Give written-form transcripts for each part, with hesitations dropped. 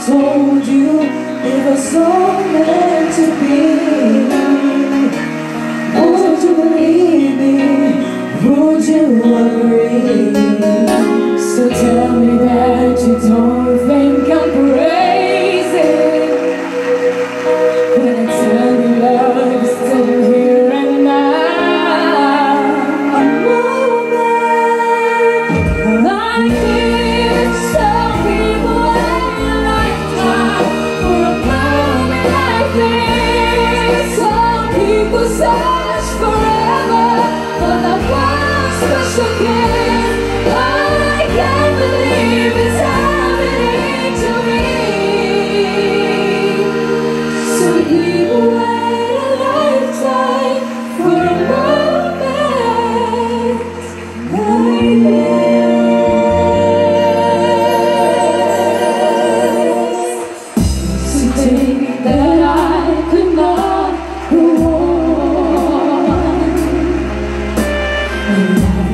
Told you it was all meant to be. Would you believe me? Would you agree? So tell me that you don't think I'm crazy when I tell you love is still here and now. A moment like this, some people people search forever for that one special kiss. I can't believe it's happening to me. So people wait a lifetime for a moment like this. To think that I could not go on.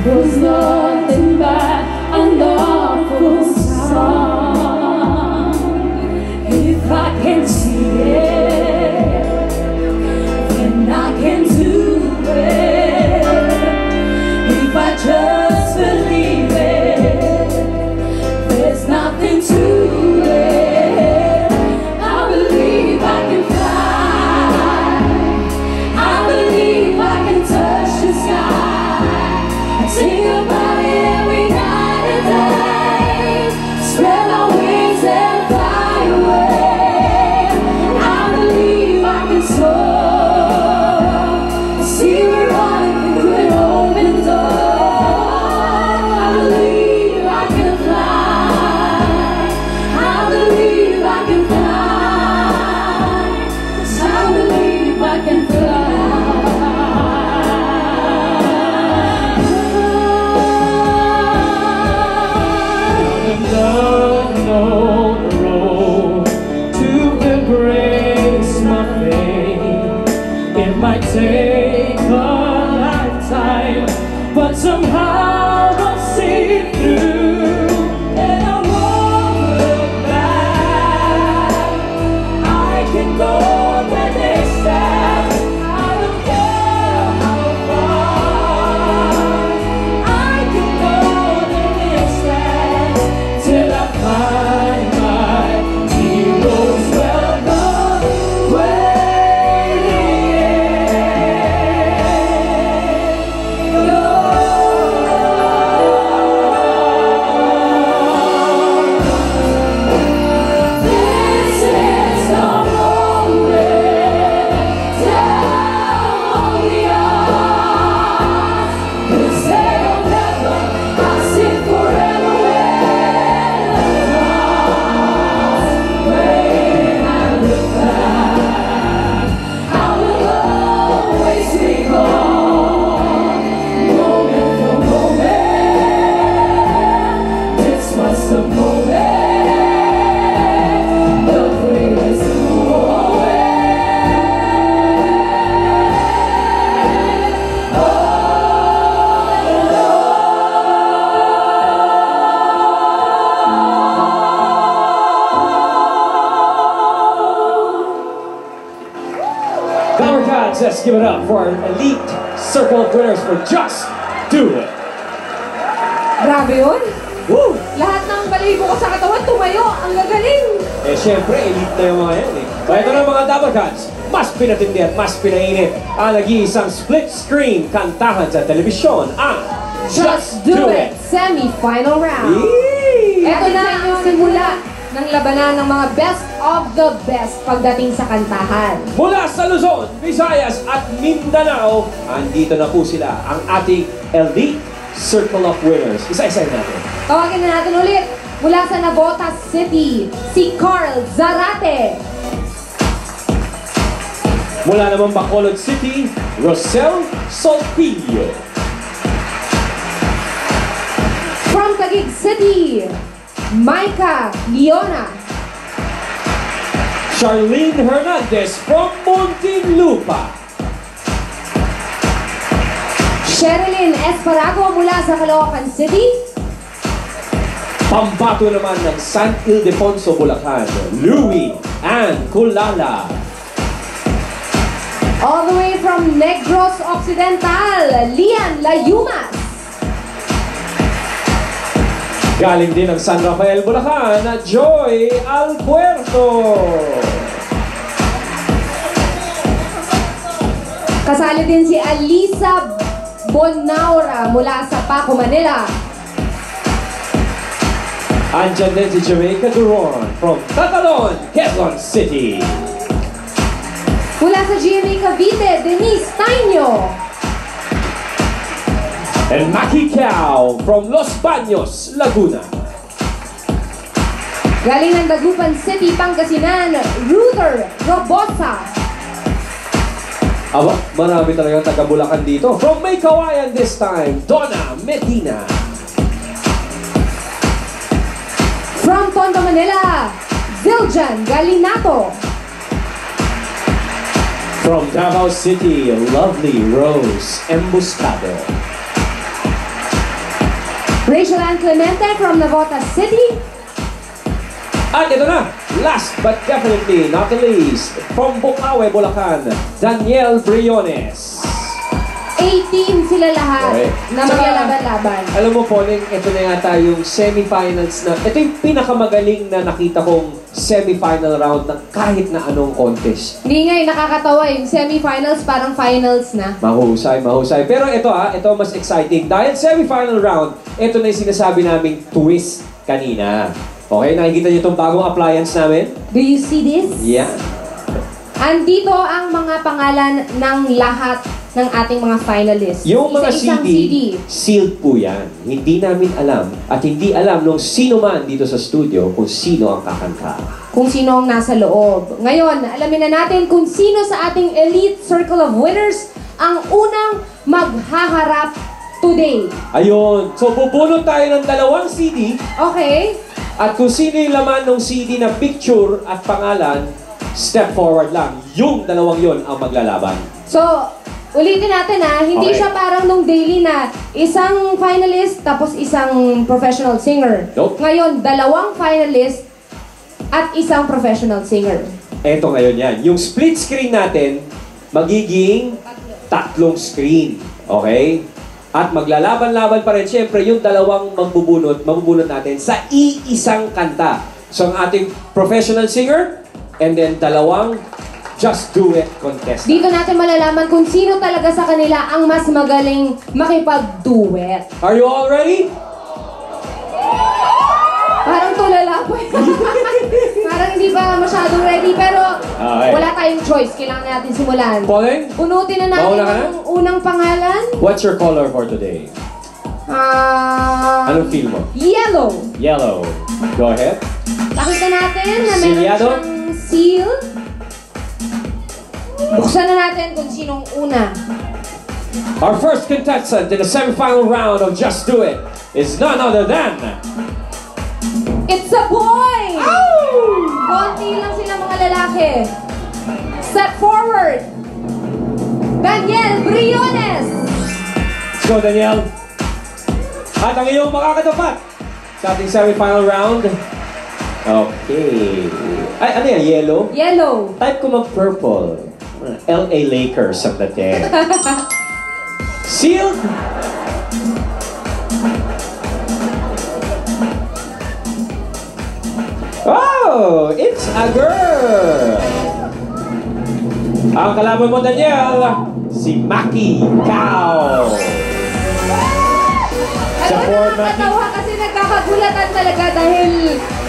Was nothing but an awful song. If I can see it, then I can do it. If I just believe it, there's nothing to it. I believe I can fly. I believe I can touch the sky. Think about it every night and day. Spread my wings and fly away. I believe I can soar. See we're running through an open door. I believe I can fly. I believe I can fly. I believe I can fly. It might take a lifetime, but somehow I'll see it through, and I won't look back. I can go the distance. I don't care how far. I can go the distance till I find my hero's welcome way. Let's give it up for our elite circle of winners for Just Do It. Grabe yun. Woo! Lahat ng balibo ko sa katawan tumayo. Ang gagaling. Eh, syempre, elite na yung mga yan eh. Kaya ito na mga Double Cuts. Mas pinatindi at mas pinainit ang nag-iisang split screen kantahan sa telebisyon, ang Just Do It Semi-Final Round. Ito na ang simula ng labanan ng mga best of the best pagdating sa kantahan. Mula sa Luzon, Visayas at Mindanao, andito na po sila, ang ating elite circle of winners. Isa-isahin natin. Tawagin na natin ulit. Mula sa Navotas City, si Carl Zarate. Mula naman Bacolod City, Rosel Solpillo. From Taguig City, Micah Leona. Charlene Hernandez from Muntinlupa. Sherilyn Esparago mula sa Caloocan City. Pambato naman ng San Ildefonso, Bulacan, Louie Ann Culala. All the way from Negros Occidental, Lian Layumas. Galing din ng San Rafael, Bulacan, Joy Alpuerto. Kasali din si Alisa Bonaura mula sa Paco, Manila. Andyan din si Jamaica Duron from Tatalon, Quezon City. Mula sa GMA Cavite, Denise Taño. And Maki Cao from Los Baños, Laguna. Galing ng Dagupan City, Pangasinan, Ruther Robosa. Aba, marami talagang taga-Bulacan dito. From May Kawayan this time, Donna Medina. From Tondo, Manila, Zildjian Galinato. From Davao City, lovely Rose Embuscado. Rachel Ann Clemente from Navotas City. At ito na, last but definitely not the least, from Bukawe, Bulacan, Daniel Briones. 18 sila lahat Okay. na Tsaka, maglalaban-laban. Alam mo, Pauling, ito na yata yung semifinals na, ito yung pinakamagaling na nakita kong semifinal round ng kahit na anong contest. Hindi nga, nakakatawa yung semifinals, parang finals na. Mahusay, mahusay. Pero ito ito mas exciting. Dahil semifinal round, ito na yung sinasabi naming twist kanina. Okay, nakikita niyo itong bagong appliance namin? Do you see this? Yeah. Andito ang mga pangalan ng lahat ng ating mga finalists. Yung mga Isa-isang CD, sealed po yan. Hindi namin alam at hindi alam nung sino man dito sa studio kung sino ang kakanta. Kung sino ang nasa loob. Ngayon, alamin na natin kung sino sa ating Elite Circle of Winners ang unang maghaharap today. Ayun. So, bubunot tayo ng 2 CD Okay? at kung sino yung laman ng CD na picture at pangalan, step forward lang. Yung 2 yun ang maglalaban. So, ulitin natin hindi Okay. siya parang nung daily na isang finalist tapos isang professional singer. Nope. Ngayon, 2 finalist at isang professional singer. Eto ngayon yan. Yung split screen natin, magiging 3 screen. Okay? At maglalaban-laban pa rin, siyempre, yung 2 mabubunot natin sa iisang kanta. So, ang ating professional singer, and then 2 Just Do It contest. Dito natin malalaman kung sino talaga sa kanila ang mas magaling makipag-duet. Are you all ready? Parang tulala po. Parang hindi pa masyadong ready, pero Okay. wala tayong choice. Kailangan natin simulan. Pauling, Unutin na natin Mauna ka na? ang unang pangalan. what's your color for today? Anong feel mo? Yellow. Yellow. Go ahead. Nakita natin na meron Silyado? siyang seal. Buksan na natin kung sinong una. Our first contestant in the semifinal round of Just Do It is none other than... It's a boy! Ow! Konti lang sila mga lalaki. Step forward. Daniel Briones. Let's go, Daniel. At ang iyong makakatapat sa ating semifinal round. Okay. Ay, ano yan? Yellow? Yellow. Type ko mag-purple. LA Lakers ang dating. Sealed? Oh, it's a girl! Ang kalaban mo, Daniel, si Maki Cao. Ano, nakakatawa kasi nagkakagulatan talaga dahil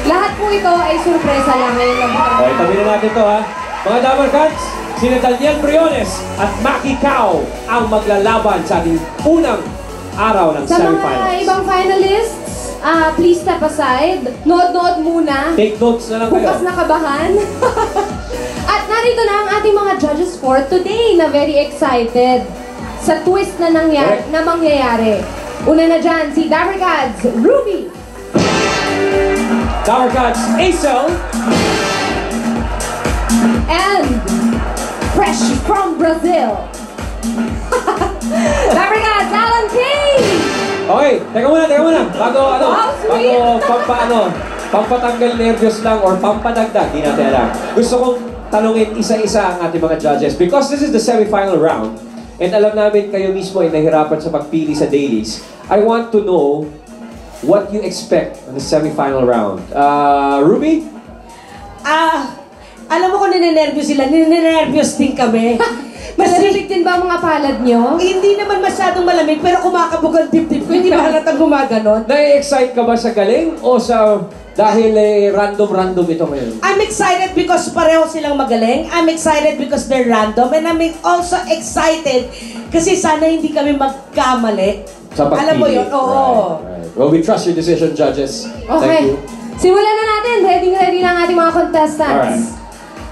lahat po ito ay surpresa lang ngayon lang. Okay, tabi na natin to, ha. Mga Dabar Cats, sina Daniel Briones at Maki Cao ang maglalaban sa ating unang araw ng Sa mga semifinals. ibang finalists, please step aside. Nood-nood muna. Take notes na lang kayo. Bukas na kabahan. At narito na ang ating mga judges for today na very excited sa twist na Correct. mangyayari. Una na dyan, si Dabarkads, Ruby. Dabar Cats, Acel. And fresh from Brazil. Dabarkads, Alan Kay! Okay, teka muna. Bago Wow, sweet. pampatanggal nervyos lang or pampadagdag, di natin alam. Gusto kong tanungin isa-isa ang ating mga judges because this is the semi-final round and alam namin kayo mismo ay nahirapan sa pagpili sa dailies. I want to know what you expect on the semi-final round. Ruby? Alam mo kung ninenervyos sila, ninenervyos din kami. Malamig din ba ang mga palad nyo? Hindi naman masyadong malamig, pero kumakabog ang tip-tip ko. Hindi ba halatang gumaganon? Na-excite ka ba sa galing o sa dahil random ito ngayon? I'm excited because pareho silang magaling. I'm excited because they're random. And I'm also excited kasi sana hindi kami magkamali. Sa pagpili. Alam mo yun? Oo. Right. Well, we trust your decision, judges. Thank Okay. you. Simulan na natin. Ready na ang ating mga contestants.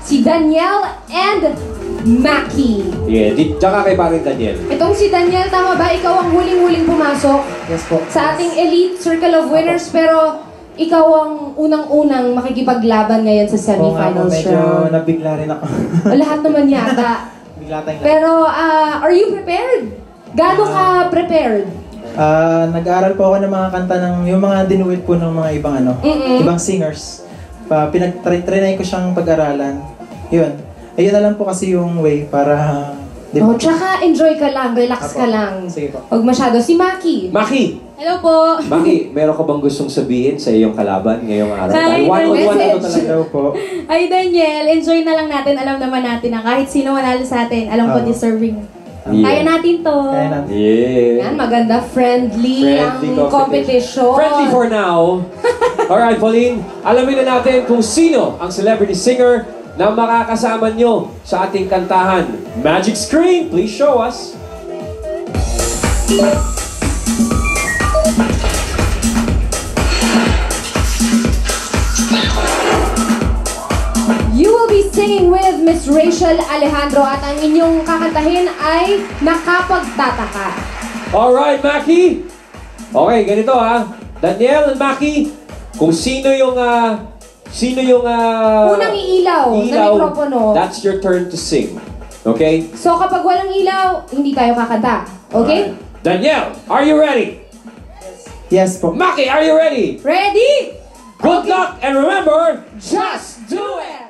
Si Danielle and Maki. Yeah, tsaka kay paring Daniel. Itong si Danielle, tama ba? Ikaw ang huling-huling pumasok Yes po. sa ating Elite Circle of Winners, pero ikaw ang unang-unang makikipaglaban ngayon sa semifinals medyo round. nabigla rin ako. O, lahat naman yata. Bigla tayong Pero, are you prepared? Gaano ka prepared? Nag-aaral po ako ng mga kanta ng yung mga dinuwit po ng mga ibang ibang singers. Pinag-try ko siyang pag-aralan. Yun. Ayun na lang po kasi yung way para Oh, tsaka enjoy ka lang, relax ka Apo. lang. Sige po. Huwag masyado. Si Maki. Maki! Hello po. Maki, meron ka bang gustong sabihin sa iyong kalaban ngayong araw? Hi, Dahil one-on-one na ito message. talaga. Hello po. Ay, Daniel, enjoy na lang natin. Alam naman natin na kahit sino manalo sa atin, alam ko Oo. deserving. Yeah. Kaya natin to. Kaya na. Yeah. Yan, maganda. Friendly ang competition. Friendly for now. Alright, Pauline, alamin na natin kung sino ang celebrity singer na makakasama nyo sa ating kantahan. Magic Screen, please show us. You will be singing with Miss Rachel Alejandro at ang inyong kakantahin ay Nakapagtataka. Alright, Maki. Okay, ganito ha. Daniel and Maki, kung sino yung Unang iilaw na mikropono. that's your turn to sing. Okay? So kapag walang ilaw, hindi tayo kakanta. Okay? Alright. Danielle, are you ready? Yes po. Maki, are you ready? Ready? Good luck and remember, Just do it!